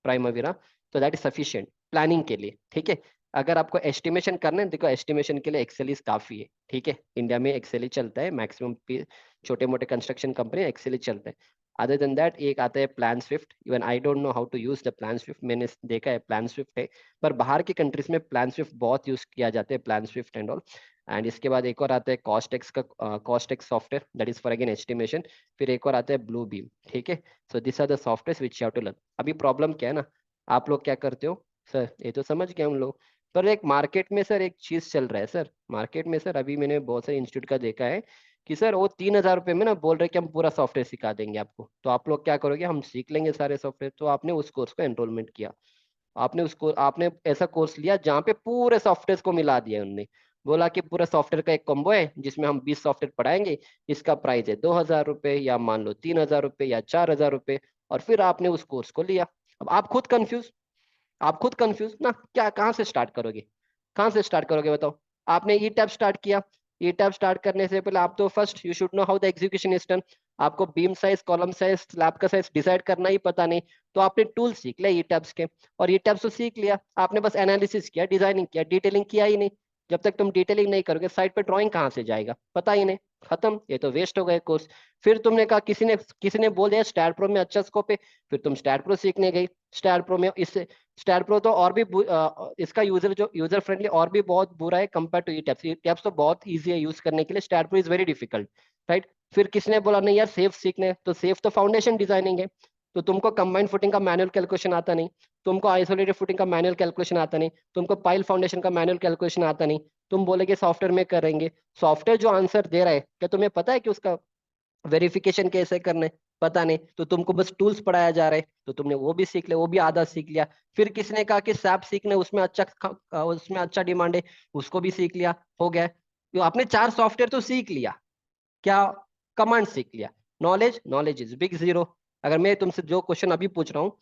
प्राइमावेरा, तो दैट इज सफिशिएंट प्लानिंग के लिए, ठीक है। अगर आपको एस्टिमेशन करना है, देखो एस्टिमेशन के लिए एक्सेल इज काफी है, ठीक है। इंडिया में एक्सेल ही चलता है, मैक्सिमम छोटे मोटे कंस्ट्रक्शन कंपनी एक्सेल ही चलता है। अदर देन दैट एक आता है plan swift. Even I don't know how to use the plan swift, मैंने देखा है प्लान स्विफ्ट है, पर बाहर की कंट्रीज में प्लान स्विफ्ट बहुत यूज किया जाता है, plan Swift and all. And इसके बाद एक और आता है कॉस्टेक्स का, CostX software, that is for again estimation. फिर एक और आता है ब्लू बीम, ठीक है। So this are the software which you have to learn. अभी प्रॉब्लम क्या है ना, आप लोग क्या करते हो सर, ये तो समझ गए हम लोग, पर एक मार्केट में सर एक चीज चल रहा है सर, मार्केट में सर अभी मैंने बहुत सारे इंस्टीट्यूट का देखा है कि सर वो 3,000 रुपये में ना बोल रहे कि हम पूरा सॉफ्टवेयर सिखा देंगे आपको, तो आप लोग क्या करोगे, हम सीख लेंगे सारे सॉफ्टवेयर। तो आपने उस कोर्स को एनरोलमेंट किया, आपने ऐसा कोर्स लिया जहाँ पे पूरे सॉफ्टवेयर को मिला दिया उनने, बोला कि पूरा सॉफ्टवेयर का एक कॉम्बो है जिसमें हम 20 सॉफ्टवेयर पढ़ाएंगे, इसका प्राइस है 2,000 रुपये, या मान लो 3,000 रुपये, या 4,000 रुपये, और फिर आपने उस कोर्स को लिया। अब आप खुद कंफ्यूज ना, क्या कहाँ से स्टार्ट करोगे, कहाँ से स्टार्ट करोगे बताओ। आपने ई टैब स्टार्ट किया, ई टैब स्टार्ट करने से पहले आप तो first you should know how the execution is done. आपको beam size, column size, slab का साइज डिसाइड करना ही पता नहीं, तो आपने टूल सीख लिया ई टैब्स के, और ई टैब्स तो सीख लिया आपने, बस एनालिसिस किया, डिजाइनिंग किया, डिटेलिंग किया ही नहीं। जब तक तुम डिटेलिंग नहीं करोगे साइट पे ड्राइंग कहाँ से जाएगा, पता ही नहीं, खत्म, ये तो वेस्ट हो गए कोर्स। फिर तुमने कहा, किसी ने बोल दिया स्टैट प्रो में अच्छा स्कोप है, फिर तुम स्टैट प्रो सीखने गई। स्टैट प्रो में इससे स्टार प्रो तो और भी इसका यूजर फ्रेंडली और भी बहुत बुरा है compare to ETABS. ETABS तो बहुत इजी है यूज करने के लिए, STAAD Pro is very difficult, right. फिर किसने बोला नहीं यार सेफ सीखने हैं, तो सेफ तो फाउंडेशन डिजाइनिंग है, तो तुमको कंबाइंड फुटिंग का मैनुअल कैलकुलेशन आता नहीं, तुमको आइसोलेटेड फुटिंग का मैनुअल कैलकुलेशन आता नहीं, तुमको पाइल फाउंडेशन का मैनुअल कैलकुलेशन आता नहीं, तुम बोलेगे सॉफ्टवेयर में करेंगे। सॉफ्टवेयर जो आंसर दे रहा है, क्या तुम्हें पता है कि उसका वेरिफिकेशन कैसे करना है, पता नहीं, तो तुमको बस टूल्स पढ़ाया जा रहा है, तो तुमने वो भी सीख लिया, वो भी आधा सीख लिया। फिर किसने कहा कि सैप सीखना है, उसमें अच्छा डिमांड है, उसको भी सीख लिया, हो गया। तो आपने 4 सॉफ्टवेयर तो सीख लिया, क्या कमांड सीख लिया, नॉलेज इज बिग जीरो। अगर मैं तुमसे जो क्वेश्चन अभी पूछ रहा हूँ,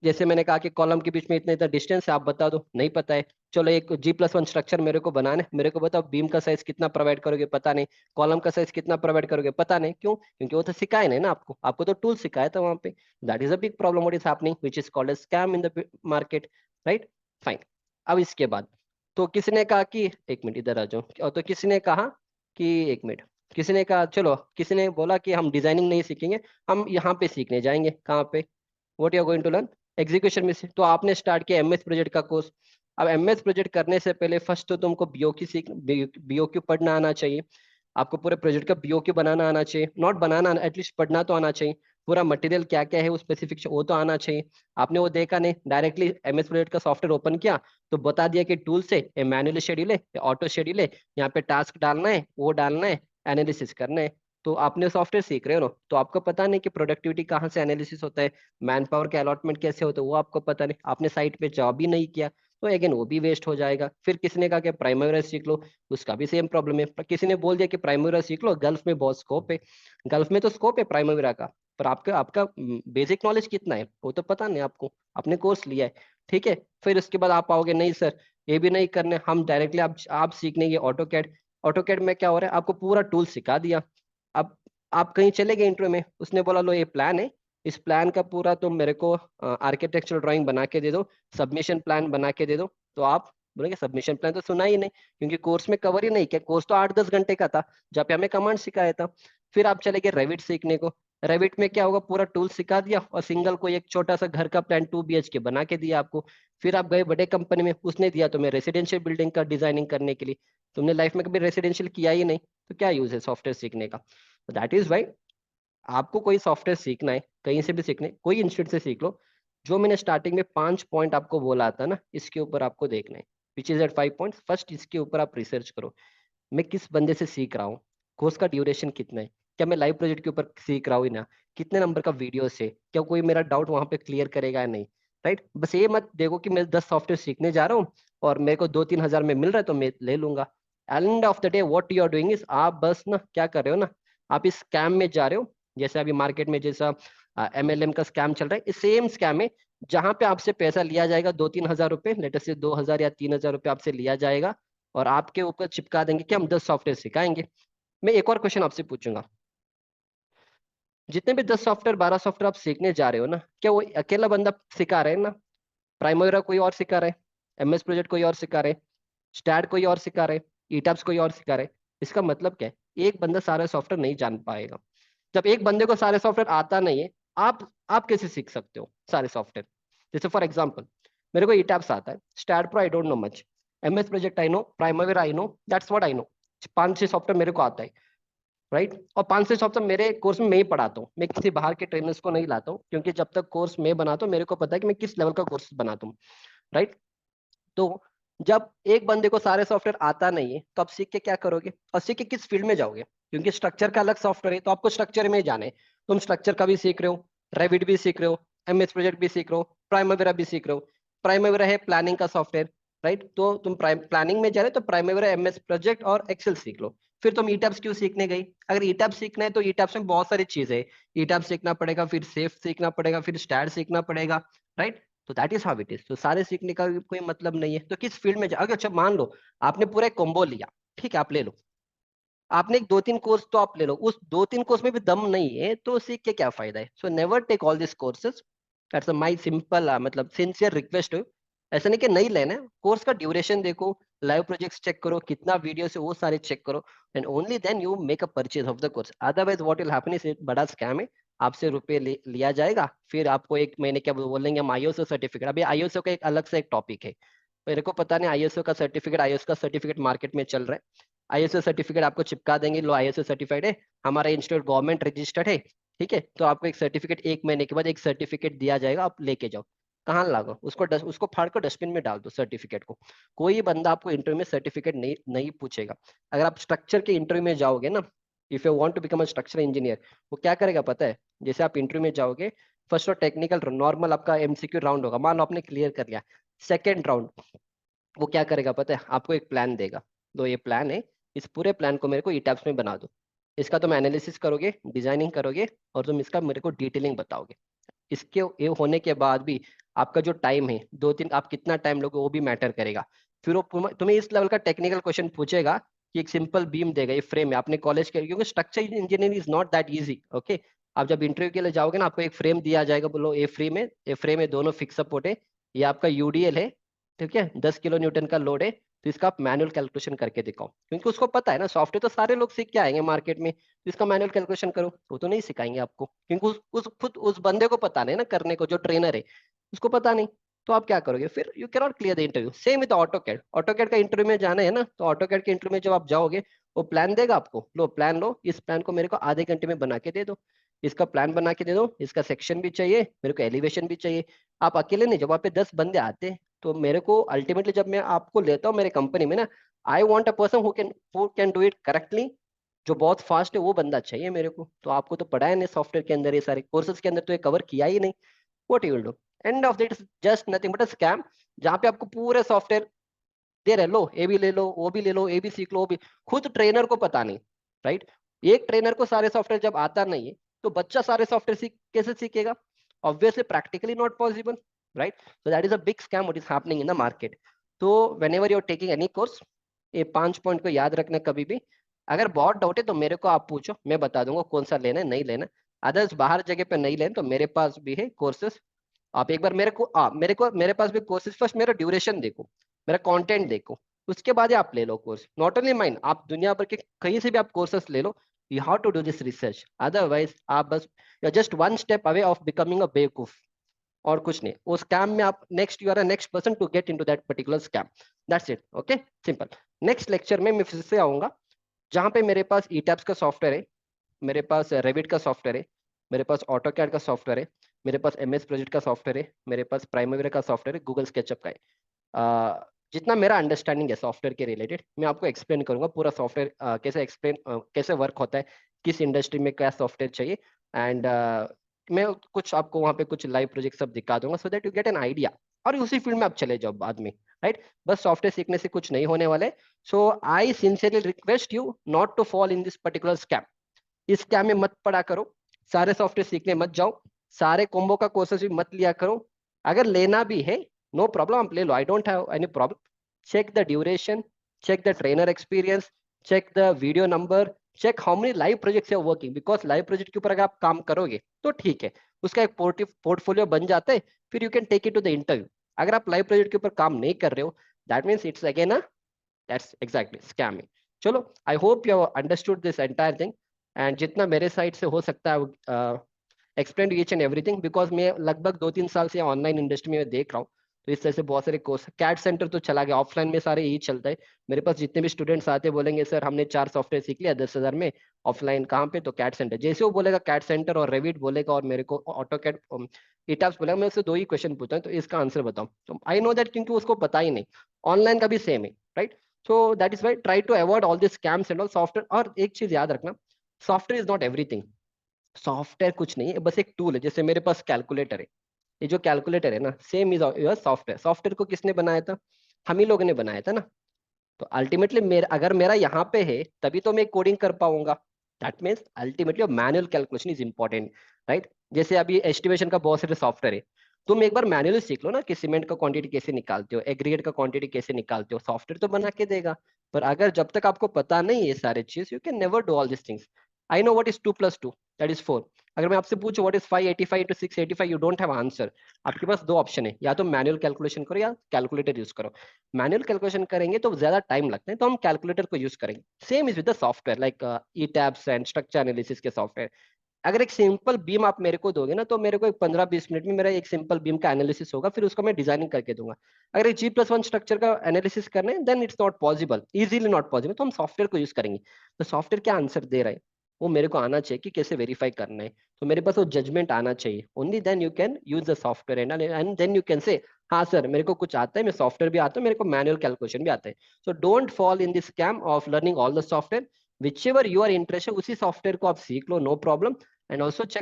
जैसे मैंने कहा कि कॉलम के बीच में इतना इतना डिस्टेंस है, आप बता दो, नहीं पता है, चलो एक G+1 स्ट्रक्चर मेरे को बनाना है, मेरे को बताओ बीम का साइज कितना प्रोवाइड करोगे, पता नहीं, कॉलम का साइज कितना प्रोवाइड करोगे, पता नहीं, क्यों, क्योंकि वो तो सिखाए नहीं ना आपको, आपको तो टूल सिखाया था वहां पे। That is a big problem what is happening which is called as scam in the market, right. Fine. अब इसके बाद तो किसी ने कहा कि, एक मिनट इधर आ जाओ, तो किसी ने कहा कि, एक मिनट, किसी ने कहा चलो, किसी ने बोला कि हम डिजाइनिंग नहीं सीखेंगे, हम यहाँ पे सीखने जाएंगे, कहाँ पे, what you are going to learn, execution में से। तो आपने स्टार्ट किया एमएस प्रोजेक्ट का कोर्स। अब एमएस प्रोजेक्ट करने से पहले फर्स्ट तो तुमको बीओक्यू पढ़ना आना चाहिए, आपको पूरे प्रोजेक्ट का बीओक्यू बनाना आना चाहिए, नॉट बनाना, एटलीस्ट पढ़ना तो आना चाहिए। पूरा मटेरियल क्या क्या है वो स्पेसिफिकेशन वो तो आना चाहिए। आपने वो देखा नहीं, डायरेक्टली एमएस प्रोजेक्ट का सॉफ्टवेयर ओपन किया, तो बता दिया कि टूल से ये मैनुअल शेड्यूल है, ये ऑटो शेड्यूल है, यहाँ पे टास्क डालना है, वो डालना है, एनालिसिस करना है। तो आपने सॉफ्टवेयर सीख रहे हो ना, तो आपको पता नहीं कि प्रोडक्टिविटी कहाँ से एनालिसिस होता है, मैन पावर का अलॉटमेंट कैसे होता है, वो आपको पता नहीं, आपने साइट पे जॉब ही नहीं किया, तो अगेन वो भी वेस्ट हो जाएगा। फिर किसने कहा कि प्राइमरी सीख लो, उसका भी सेम प्रॉब्लम है। पर किसी ने बोल दिया कि प्राइमरी सीख लो, गल्फ में बहुत स्कोप है, गल्फ में तो स्कोप है प्राइमरी का, पर आपका आपका बेसिक नॉलेज कितना है वो तो पता नहीं आपको, आपने कोर्स लिया है, ठीक है। फिर उसके बाद आप आओगे, नहीं सर ये भी नहीं करने, हम डायरेक्टली आप सीखने ये ऑटो कैड। ऑटो कैड में क्या हो रहा है, आपको पूरा टूल सिखा दिया। अब आप कहीं चले गए इंटरव्यू में, उसने बोला लो ये प्लान है, इस प्लान का पूरा तुम मेरे को आर्किटेक्चरल ड्राइंग बना के दे दो, सबमिशन प्लान बना के दे दो, तो आप बोलेंगे सबमिशन प्लान तो सुना ही नहीं, क्योंकि कोर्स में कवर ही नहीं किया, कोर्स तो 8-10 घंटे का था जहाँ पे हमें कमांड सिखाया था। फिर आप चले गए रेविट सीखने को, रेविट में क्या होगा, पूरा टूल सिखा दिया, और सिंगल को एक छोटा सा घर का प्लान 2 BHK बना के दिया आपको। फिर आप गए बड़े कंपनी में, उसने दिया तुम्हें रेसिडेंशियल बिल्डिंग का डिजाइनिंग करने के लिए, तुमने लाइफ में कभी रेसिडेंशियल किया ही नहीं, तो क्या यूज है सॉफ्टवेयर सीखने का। दैट इज वाई आपको कोई सॉफ्टवेयर सीखना है, कहीं से भी सीखना है, कोई इंस्टीट्यूट से सीख लो, जो मैंने स्टार्टिंग में 5 पॉइंट आपको बोला था ना, इसके ऊपर आपको देखना है, which is at 5 point. First इसके ऊपर आप रिसर्च करो, मैं किस बंदे से सीख रहा हूँ, कोर्स का ड्यूरेशन कितना है, क्या मैं लाइव प्रोजेक्ट के ऊपर सीख रहा हूँ ना, कितने नंबर का वीडियो से, क्या कोई मेरा डाउट वहां पे क्लियर करेगा या नहीं, राइट। बस ये मत देखो कि मैं 10 सॉफ्टवेयर सीखने जा रहा हूँ, और मेरे को 2-3 हज़ार में मिल रहा है तो मैं ले लूंगा। End of the day what you are doing is, आप बस ना क्या कर रहे हो ना, आप इस स्कैम में जा रहे हो। जैसे अभी मार्केट में जैसा MLM का स्कैम चल रहा है, सेम स्कैम है जहां पे आपसे पैसा लिया जाएगा 2-3 हज़ार रुपए, लेटर से 2 हज़ार या 3 हज़ार रुपए आपसे लिया जाएगा और आपके ऊपर चिपका देंगे कि हम 10 सॉफ्टवेयर सिखाएंगे। मैं एक और क्वेश्चन आपसे पूछूंगा, जितने भी 10 सॉफ्टवेयर 12 सॉफ्टवेयर आप सीखने जा रहे हो ना, क्या वो अकेला बंदा सिखा रहे हैं ना? प्राइमोरा कोई और सिखा रहे हैं, MS प्रोजेक्ट कोई और सिखा रहे हैं, स्टैट कोई और सिखा रहे हैं, ईटैप्स कोई और सिखा रहे हैं। इसका मतलब क्या है, एक बंदा सारे सॉफ्टवेयर नहीं जान पाएगा। जब एक बंदे को सारे सॉफ्टवेयर आता नहीं है, आप कैसे सीख सकते हो सारे सॉफ्टवेयर? जैसे फॉर एग्जांपल, मेरे को ईटैप्स आता है, STAAD Pro I don't know much, MS project I know, Primavera I know, that's what I know. 5-6 software मेरे को आता है, राइट? और 5 से सॉफ्टवेयर मेरे कोर्स में मैं ही पढ़ाता हूँ, मैं किसी बाहर के ट्रेनर्स को नहीं लाता हूँ, क्योंकि जब तक कोर्स मैं बनाता हूँ मेरे को पता है कि मैं किस लेवल का कोर्स बनाता हूँ, राइट? तो जब एक बंदे को सारे सॉफ्टवेयर आता नहीं है तो आप सीख के क्या करोगे, और सीख के किस फील्ड में जाओगे? क्योंकि स्ट्रक्चर का अलग सॉफ्टवेयर है तो आपको स्ट्रक्चर में ही जाना है। तुम स्ट्रक्चर का भी सीख रहे हो, रेविट भी सीख रहे हो, MS प्रोजेक्ट भी सीख रहे हो, प्राइमवेरा भी सीख रहे हो। प्राइमवेरा है प्लानिंग का सॉफ्टवेयर, राइट? तो तुम प्लानिंग में जा रहे हो तो प्राइमवेरा, MS प्रोजेक्ट और एक्सेल सीख लो। फिर तुम ईटैप्स क्यों सीखने गई? अगर ईटैप्स सीखना है तो ईटैप्स में बहुत सारी चीजें है। ईटैप्स सीखना पड़ेगा, फिर सेफ सीखना पड़ेगा, फिर स्टैट सीखना पड़ेगा, राइट? तो that is how it is. तो सारे सीखने का भी कोई मतलब नहीं है। तो किस फील्ड में अगर अच्छा मान लो आपने पूरा एक कॉम्बो लिया, ठीक है, आप ले लो, आपने एक 2-3 कोर्स तो आप ले लो, उस 2-3 कोर्स में भी दम नहीं है तो सीख के क्या फायदा है? So never take all this courses, that's my simple मतलब सिंसियर रिक्वेस्ट। ऐसा नहीं कि नहीं लेना है, कोर्स का ड्यूरेशन देखो, लाइव प्रोजेक्ट्स चेक करो, कितना वीडियो से वो सारे चेक करो, and only then you make a purchase of the course. Otherwise what will happen is, बड़ा स्कैम है। आपसे रुपए लिया जाएगा, फिर आपको एक महीने क्या बोलेंगे, हम ISO सर्टिफिकेट, अभी ISO का एक अलग से एक टॉपिक है, मेरे को पता नहीं ISO का सर्टिफिकेट, ISO का सर्टिफिकेट मार्केट में चल रहा है। ISO सर्टिफिकेट आपको चिपका देंगे, लो ISO सर्टिफाइड है, हमारा इंस्टीट्यूट गवर्नमेंट रजिस्टर्ड है, ठीक है, तो आपको एक सर्टिफिकेट, एक महीने के बाद एक सर्टिफिकेट दिया जाएगा, आप लेके जाओ। कहाँ लागो उसको, उसको फाड़ कर डस्टबिन में डाल दो सर्टिफिकेट को। कोई बंदा आपको इंटरव्यू में सर्टिफिकेट नहीं नहीं पूछेगा। अगर आप स्ट्रक्चर के इंटरव्यू में जाओगे ना, if you want to become a structure engineer, वो क्या करेगा पता है? जैसे आप इंटरव्यू में जाओगे, फर्स्ट और टेक्निकल नॉर्मल आपका MCQ राउंड होगा, मान लो आपने क्लियर कर लिया। सेकेंड राउंड वो क्या करेगा पता है? आपको एक प्लान देगा, दो ये प्लान है, इस पूरे प्लान को मेरे को ईटैप्स में बना दो, इसका तुम एनालिसिस करोगे, डिजाइनिंग करोगे, और तुम इसका मेरे को डिटेलिंग बताओगे। इसके ये होने के बाद भी आपका जो टाइम है 2-3, आप कितना टाइम लोगे वो भी मैटर करेगा। फिर वो तुम्हें इस लेवल का टेक्निकल क्वेश्चन पूछेगा कि एक सिंपल बीम देगा, ये फ्रेम है, आपने कॉलेज के, क्योंकि structure engineering is not that easy, okay? आप जब इंटरव्यू के लिए जाओगे ना, आपको एक फ्रेम दिया जाएगा, बोलो ये फ्रेम है, ये फ्रेम है, दोनों फिक्स सपोर्ट है, ये आपका UDL है, ठीक है, 10 kN का लोड है, तो इसका आप मैनुअल कैलकुलेशन करके दिखाओ, क्योंकि उसको पता है ना सॉफ्टवेयर तो सारे लोग सीख के आएंगे मार्केट में, तो इसका मैनुअल कैलकुलेशन करो। वो तो नहीं सिखाएंगे आपको, क्योंकि उस खुद उस बंदे को पता नहीं ना करने को, जो ट्रेनर है उसको पता नहीं। तो आप क्या करोगे फिर? You can not clear the interview. Same with AutoCAD, AutoCAD का इंटरव्यू में जाना है ना, तो ऑटोकैड के इंटरव्यू में जब आप जाओगे, वो प्लान देगा आपको, लो प्लान लो, इस प्लान को मेरे को आधे घंटे में बना के दे दो, इसका प्लान बना के दे दो, इसका सेक्शन भी चाहिए मेरे को, एलिवेशन भी चाहिए। आप अकेले नहीं, जब वहाँ पे 10 बंदे आते हैं, तो मेरे को अल्टीमेटली जब मैं आपको लेता हूँ मेरे कंपनी में ना, I want a person who can do it correctly, जो बहुत फास्ट है, वो बंदा चाहिए मेरे को। तो आपको तो पढ़ा है नहीं सॉफ्टवेयर के अंदर, ये सारे कोर्सेज के अंदर तो ये कवर किया ही नहीं। What you will do? End of that just nothing but a scam, जहाँ पे आपको पूरे सॉफ्टवेयर दे रहे, लो ये भी ले लो, वो भी ले लो, ये भी सीख लो, वो भी, खुद ट्रेनर को पता नहीं, राइट? एक ट्रेनर को सारे सॉफ्टवेयर जब आता नहीं है, तो बच्चा सारे सॉफ्टवेयर कैसे सीखेगा? Obviously practically not possible, right? So that is a big scam what is happening in the market. तो whenever you're taking any course, ये 5 पॉइंट को याद रखना कभी भी। अगर बहुत डाउट है तो मेरे को आप पूछो, मैं बता दूंगा कौन सा लेना है नहीं लेना। अदर्स बाहर जगह पे नहीं लेना तो मेरे पास भी है कोर्सेज, आप एक बार मेरे पास भी कोर्सेज, फर्स्ट मेरा ड्यूरेशन देखो, मेरा कंटेंट देखो, उसके बाद ही आप ले लो कोर्स। नॉट ओनली माइन, आप दुनिया भर के कहीं से भी आप कोर्सेस ले लो, you have to do this research, otherwise आप बस just one step away of becoming a बेवकूफ, और कुछ नहीं। वो स्कैम में आप next, you are a next person to get into that particular scam, that's it, okay, simple. Next lecture में मैं फिर से आऊंगा, जहां पे मेरे पास ईटैप्स का सॉफ्टवेयर है, मेरे पास रेविट का सॉफ्टवेयर है, मेरे पास ऑटोकैड का सॉफ्टवेयर है, मेरे पास MS प्रोजेक्ट का सॉफ्टवेयर है, मेरे पास प्राइमवेरा का सॉफ्टवेयर है, गूगल स्केचअप का है। जितना मेरा अंडरस्टैंडिंग है सॉफ्टवेयर के रिलेटेड, मैं आपको एक्सप्लेन करूंगा पूरा सॉफ्टवेयर कैसे कैसे वर्क होता है, किस इंडस्ट्री में क्या सॉफ्टवेयर चाहिए, एंड मैं कुछ आपको वहाँ पे कुछ लाइव प्रोजेक्ट सब दिखा दूंगा, so that you get an idea, और उसी फील्ड में आप चले जाओ बाद में। राइट। बस सॉफ्टवेयर सीखने से कुछ नहीं होने वाले। So I sincerely request you not to fall in this particular scam. इस स्कैम में मत पड़ा करो, सारे सॉफ्टवेयर सीखने मत जाओ, सारे कॉम्बो का कोर्सेज भी मत लिया करो। अगर लेना भी है, नो प्रॉब्लम, आप ले लो, I don't have any problem. Check the duration, check the trainer experience, check the video number, check how many live projects are working, because live project के ऊपर अगर आप काम करोगे तो ठीक है, उसका एक पोर्टफोलियो बन जाता है, फिर you can take it to the interview. अगर आप लाइव प्रोजेक्ट के ऊपर काम नहीं कर रहे हो, that means it's again a, that's exactly scamming. चलो, I hope you have understood this entire thing, and जितना मेरे साइड से हो सकता है explain each and everything, because मैं लगभग 2-3 साल से ऑनलाइन इंडस्ट्री में देख रहा हूँ। तो इस तरह से बहुत सारे कोर्स, कैट सेंटर तो चला गया, ऑफलाइन में सारे यही चलता है। मेरे पास जितने भी स्टूडेंट्स आते हैं बोलेंगे सर हमने 4 सॉफ्टवेयर सीख लिया 10,000 में, ऑफलाइन कहाँ पे, तो कैट सेंटर। जैसे वो बोलेगा कैट सेंटर और रेविट बोलेगा और मेरे को ऑटो कैट ईटाप्स बोलेगा, मैं उससे 2 ही क्वेश्चन पूछता हूँ तो इसका आंसर बताऊँ, तो आई नो दैट, क्योंकि उसको पता ही नहीं। ऑनलाइन का भी सेम है, right. So that is why try to avoid all this scams and all software. और एक चीज याद रखना, software is not everything. Software कुछ नहीं है, बस एक टूल है। जैसे मेरे पास कैलकुलेटर है, ये जो कैलकुलेटर है ना, same is your software. Software को किसने बनाया था? हम ही लोगों ने बनाया था ना। तो अल्टीमेटली मेरा, अगर मेरा यहाँ पे है तभी तो मैं कोडिंग कर पाऊंगा। That means ultimately manual calculation is important, right. जैसे अभी एस्टिमेशन का बहुत सारे सॉफ्टवेयर है, तुम एक बार मैनुअली सीख लो ना कि सीमेंट का क्वांटिटी कैसे निकालते हो, एग्रीगेट का क्वांटिटी कैसे निकालते हो, सॉफ्टवेयर तो बना के देगा। पर अगर जब तक आपको पता नहीं है ये सारे चीज, you can never do all this things. I know what is 2 + 2, that is 4। अगर मैं आपसे पूछूं what is 585 × 685, you don't have answer. आपके पास 2 ऑप्शन है, या तो मैनुअल कैलकुलेशन करो या कैलकुलेटर यूज करो। मैनुअल कैलकुलेशन करेंगे तो ज्यादा टाइम लगता है, तो हम कैलकुलेटर को यूज करेंगे। Same is with the software like E tabs and structure analysis के सॉफ्टवेयर। अगर एक सिंपल बीम आप मेरे को दोगे ना, तो मेरे को एक 15-20 मिनट में मेरा एक सिंपल बीम का एनालिसिस होगा, फिर उसको मैं डिजाइनिंग करके दूंगा। अगर एक G+1 स्ट्रक्चर का एनालिसिस करना है, then it's not possible, easily not possible, तो हम सॉफ्टवेयर को यूज करेंगे। तो सॉफ्टवेयर क्या आंसर दे रहा है वो मेरे को आना चाहिए कि कैसे वेरीफाई करना है। तो मेरे पास वो जजमेंट आना चाहिए, only then you can use the software and then you can say हाँ सर मेरे को कुछ आता है, मैं सॉफ्टवेयर भी आता है, मेरे को मैनुअल कैलकुलेशन भी आता है। So don't fall in this scam of learning all the software. Whichever you are interested, उसी सॉफ्टवेयर को आप सीख लो, no problem. And also check